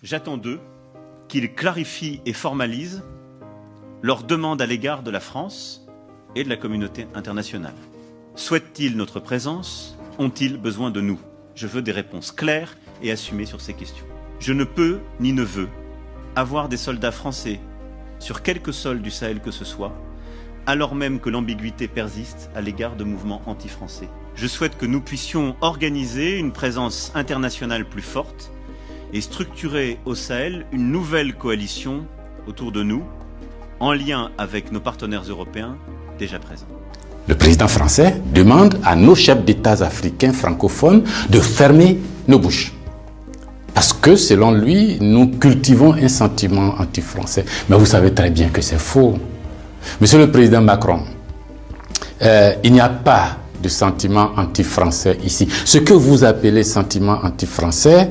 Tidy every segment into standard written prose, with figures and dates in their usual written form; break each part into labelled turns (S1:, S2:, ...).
S1: J'attends d'eux qu'ils clarifient et formalisent leurs demandes à l'égard de la France et de la communauté internationale. Souhaitent-ils notre présence? Ont-ils besoin de nous? Je veux des réponses claires et assumées sur ces questions. Je ne peux ni ne veux avoir des soldats français sur quelque sol du Sahel que ce soit, alors même que l'ambiguïté persiste à l'égard de mouvements anti-français. Je souhaite que nous puissions organiser une présence internationale plus forte et structurer au Sahel une nouvelle coalition autour de nous, en lien avec nos partenaires européens déjà présents.
S2: Le président français demande à nos chefs d'État africains francophones de fermer nos bouches. Parce que, selon lui, nous cultivons un sentiment anti-français. Mais vous savez très bien que c'est faux. Monsieur le président Macron, il n'y a pas de sentiment anti-français ici. Ce que vous appelez sentiment anti-français,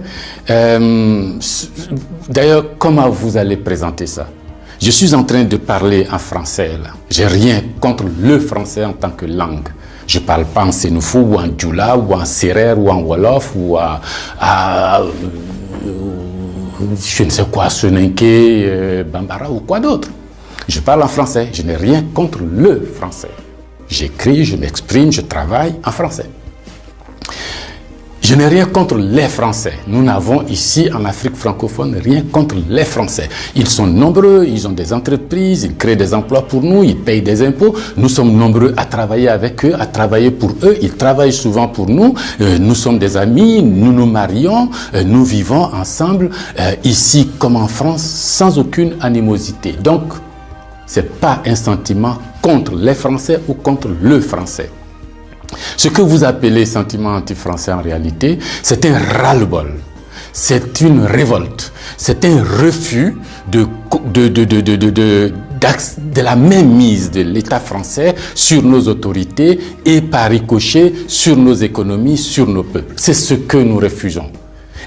S2: d'ailleurs, comment vous allez présenter ça? Je suis en train de parler en français là. J'ai rien contre le français en tant que langue. Je parle pas en sénoufou ou en djoula ou en serer ou en wolof ou je ne sais quoi, soninké, bambara ou quoi d'autre. Je parle en français. Je n'ai rien contre le français. J'écris, je m'exprime, je travaille en français. Je n'ai rien contre les Français. Nous n'avons ici en Afrique francophone rien contre les Français. Ils sont nombreux, ils ont des entreprises, ils créent des emplois pour nous, ils payent des impôts. Nous sommes nombreux à travailler avec eux, à travailler pour eux. Ils travaillent souvent pour nous. Nous sommes des amis, nous nous marions, nous vivons ensemble ici comme en France sans aucune animosité. Donc, ce n'est pas un sentiment contre les Français ou contre le Français. Ce que vous appelez sentiment anti-français en réalité, c'est un ras-le-bol, c'est une révolte, c'est un refus de la mainmise de l'État français sur nos autorités et par ricochet sur nos économies, sur nos peuples. C'est ce que nous refusons.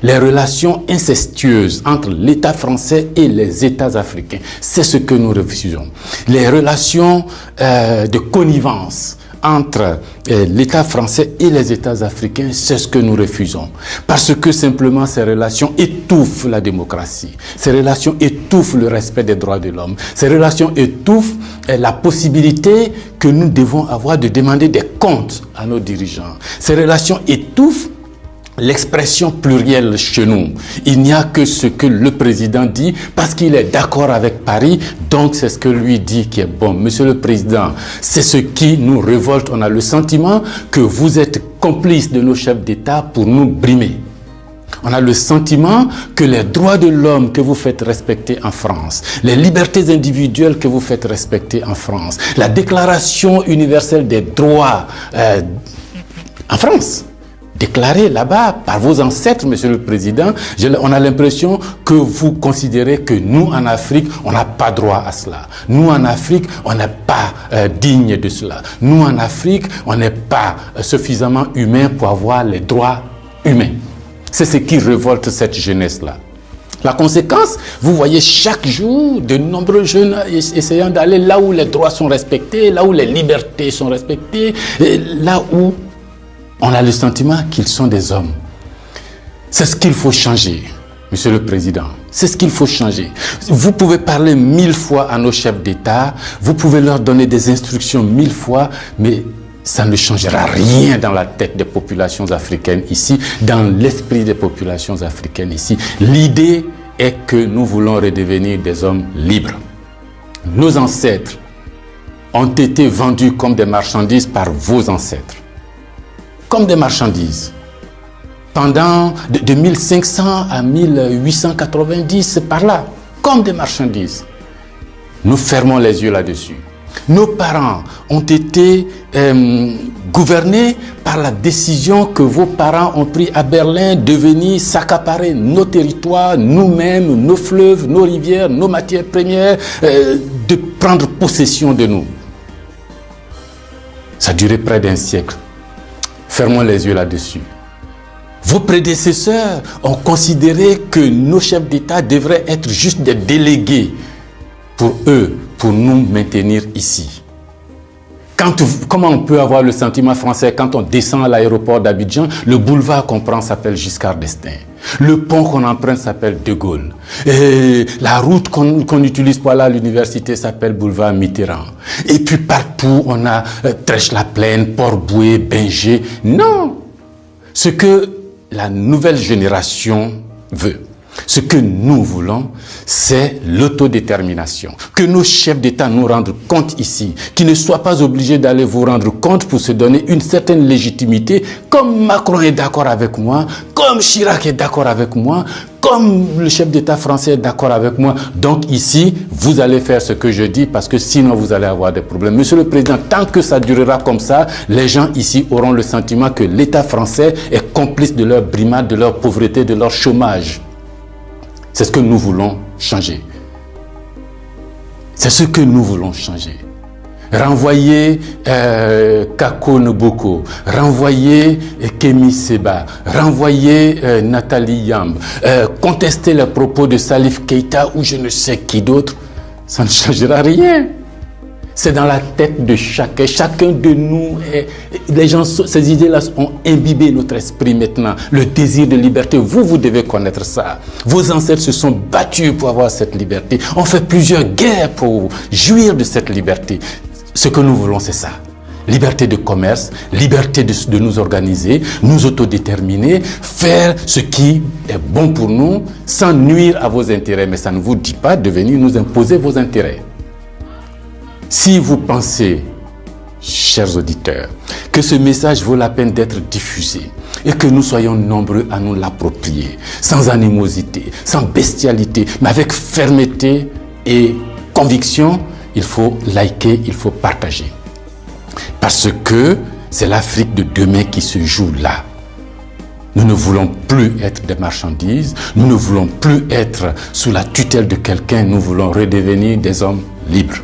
S2: Les relations incestueuses entre l'État français et les États africains, c'est ce que nous refusons. Les relations de connivence entre l'État français et les États africains, c'est ce que nous refusons. Parce que simplement ces relations étouffent la démocratie. Ces relations étouffent le respect des droits de l'homme. Ces relations étouffent la possibilité que nous devons avoir de demander des comptes à nos dirigeants. Ces relations étouffent l'expression plurielle chez nous. Il n'y a que ce que le président dit parce qu'il est d'accord avec Paris, donc c'est ce que lui dit qui est bon. Monsieur le président, c'est ce qui nous révolte. On a le sentiment que vous êtes complice de nos chefs d'État pour nous brimer. On a le sentiment que les droits de l'homme que vous faites respecter en France, les libertés individuelles que vous faites respecter en France, la déclaration universelle des droits en France, déclaré là-bas par vos ancêtres, Monsieur le Président, on a l'impression que vous considérez que nous, en Afrique, on n'a pas droit à cela. Nous, en Afrique, on n'est pas digne de cela. Nous, en Afrique, on n'est pas suffisamment humain pour avoir les droits humains. C'est ce qui révolte cette jeunesse-là. La conséquence, vous voyez chaque jour de nombreux jeunes essayant d'aller là où les droits sont respectés, là où les libertés sont respectées, là où on a le sentiment qu'ils sont des hommes. C'est ce qu'il faut changer, Monsieur le Président. C'est ce qu'il faut changer. Vous pouvez parler 1000 fois à nos chefs d'État, vous pouvez leur donner des instructions 1000 fois, mais ça ne changera rien dans la tête des populations africaines ici, dans l'esprit des populations africaines ici. L'idée est que nous voulons redevenir des hommes libres. Nos ancêtres ont été vendus comme des marchandises par vos ancêtres. Comme des marchandises. Pendant de 1500 à 1890, c'est par là, comme des marchandises. Nous fermons les yeux là-dessus. Nos parents ont été gouvernés par la décision que vos parents ont prise à Berlin de venir s'accaparer nos territoires, nous-mêmes, nos fleuves, nos rivières, nos matières premières, de prendre possession de nous. Ça a duré près d'un siècle. Fermons les yeux là-dessus. Vos prédécesseurs ont considéré que nos chefs d'État devraient être juste des délégués pour eux, pour nous maintenir ici. Comment on peut avoir le sentiment français quand on descend à l'aéroport d'Abidjan, le boulevard qu'on prend s'appelle Giscard d'Estaing. Le pont qu'on emprunte s'appelle De Gaulle. Et la route qu'on utilise pour aller à l'université s'appelle boulevard Mitterrand. Et puis partout, on a Trèche-la-Plaine, Port-Bouët, Binger. Non! Ce que la nouvelle génération veut, ce que nous voulons, c'est l'autodétermination. Que nos chefs d'État nous rendent compte ici, qu'ils ne soient pas obligés d'aller vous rendre compte pour se donner une certaine légitimité, comme Macron est d'accord avec moi, comme Chirac est d'accord avec moi, comme le chef d'État français est d'accord avec moi. Donc ici, vous allez faire ce que je dis parce que sinon vous allez avoir des problèmes. Monsieur le Président, tant que ça durera comme ça, les gens ici auront le sentiment que l'État français est complice de leur brimade, de leur pauvreté, de leur chômage. C'est ce que nous voulons changer. C'est ce que nous voulons changer. Renvoyer Kako Noboko, renvoyer Kemi Seba, renvoyer Nathalie Yamb, contester les propos de Salif Keïta ou je ne sais qui d'autre, ça ne changera rien. C'est dans la tête de chacun. Chacun de nous, les gens, ces idées-là ont imbibé notre esprit maintenant. Le désir de liberté, vous devez connaître ça. Vos ancêtres se sont battus pour avoir cette liberté. On fait plusieurs guerres pour jouir de cette liberté. Ce que nous voulons, c'est ça. Liberté de commerce, liberté de nous organiser, nous autodéterminer, faire ce qui est bon pour nous sans nuire à vos intérêts. Mais ça ne vous dit pas de venir nous imposer vos intérêts. Si vous pensez, chers auditeurs, que ce message vaut la peine d'être diffusé et que nous soyons nombreux à nous l'approprier, sans animosité, sans bestialité, mais avec fermeté et conviction, il faut liker, il faut partager. Parce que c'est l'Afrique de demain qui se joue là. Nous ne voulons plus être des marchandises, nous ne voulons plus être sous la tutelle de quelqu'un, nous voulons redevenir des hommes libres.